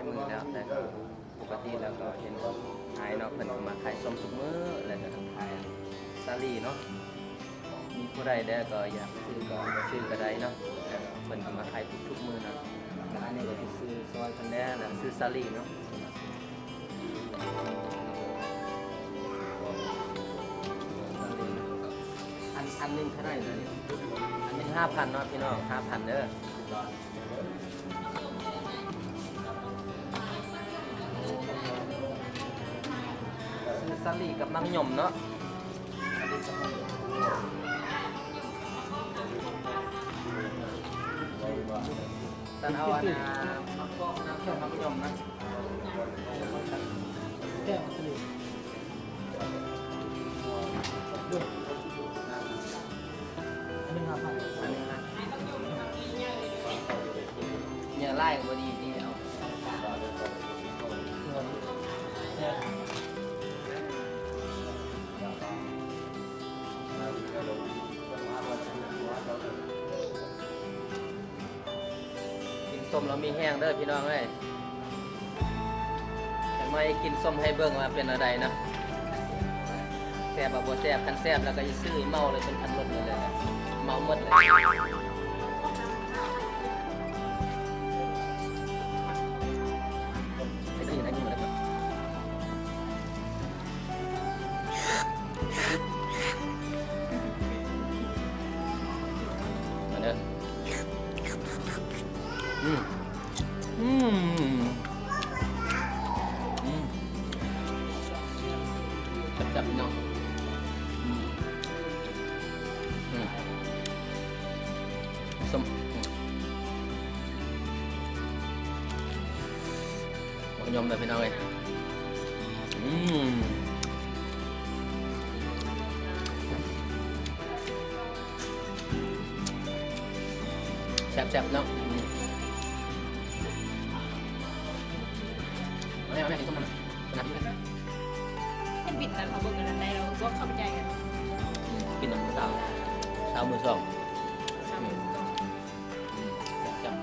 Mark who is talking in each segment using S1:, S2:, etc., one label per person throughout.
S1: มือแล้วแต่ก็ปกติแล้วก็เห็นขายเนาะเพิ่นก็มาขายส้มทุกมื้อแล้วก็ขายซาลีเนาะมีผู้ใดได้ก็อยากซื้อก็ซื้อก็ได้เนาะแล้วก็เพิ่นก็มาขายทุกมื้อนะอันนี้ก็สิซื้อซอยเพิ่นได้แล้วซื้อซาลีเนาะอันนึงเท่าไหร่เลยอันนึง 5,000 เนาะพี่น้อง 5,000 เด้อซื้อซาลีกับมังยมเนาะสันเอาอันมังกอกนะมังยมนะ
S2: แก้วสลิดด้วยอันนี้5,000
S1: อันนี้นะเนี่ยไล่ก็ดีนี่เอากินส้มแล้วมีแห้งเด้อพี่น้องเอ้ยทำไมกินส้มให้เบิ่งมาเป็นอะไรนะแซ่บบ่แซ่บคันแซ่บแล้วก็จะซื้อเมาเลยเป็นพันรถเลยเมาหมดเลยไอ้นี่นะนี่มันนะครับมาเด้ออืมอืมจับเนาะส้มยมเลยพี่น้องเลยแซ่บๆเนาะเอาแม่กินส้มมันขนาดนี้เลย
S3: เป็นบิดแต่เขาเบิ่งกันในเราก็เข้าใจกัน
S1: กินน้ำสาวมือสองจับ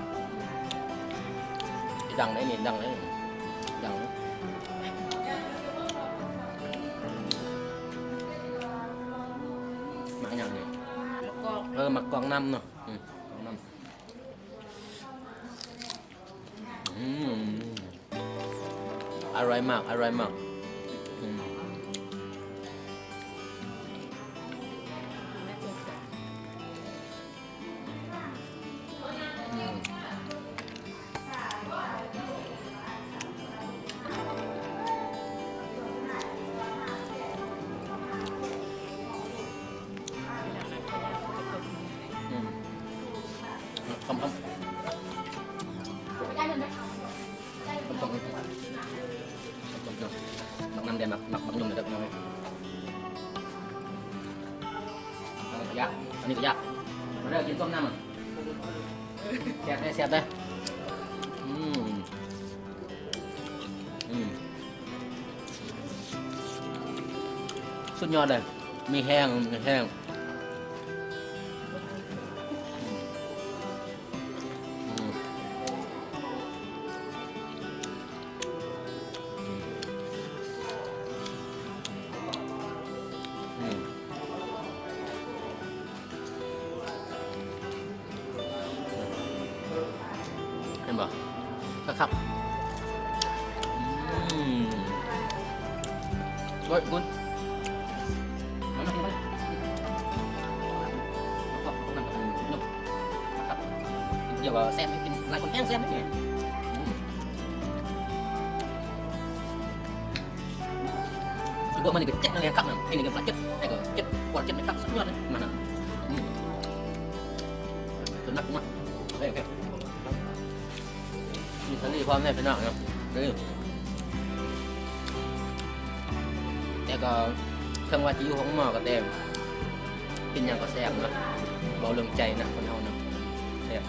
S1: ดังได้เนี่ยดังได้ดังมาอย่างนี้หมักกองน้ำเนาะน้ำอร่อยมากอร่อยมากคำน้ำแดงหมักยมเลยครับน้องยากอันนี้ก็ยากมาเริ่มกินส้มน้ำแซ่บได้แซ่บได้สุดยอดเลยมีแห้งเห็นป่ะครับคุณเดี๋ยวแซมให้กินหลายคนแห้งแซมให้กินพวกมันนี่ก็เจ็ดนั่นเองครับนะไอ้นี่ก็ปลาเจ็ดไอ้ก็เจ็ดกว่าเจ็ดไม่ครับสุดยอดเลยมันนะตัวนักมากโอเคมีทะเลพร้อมแน่เป็นหนักนะแต่ก็จังหวะที่อยู่ของหมอกับแดงเป็นอย่างก็แซ่บนะเบาเรื่องใจนะคนเฮานะแซ่บ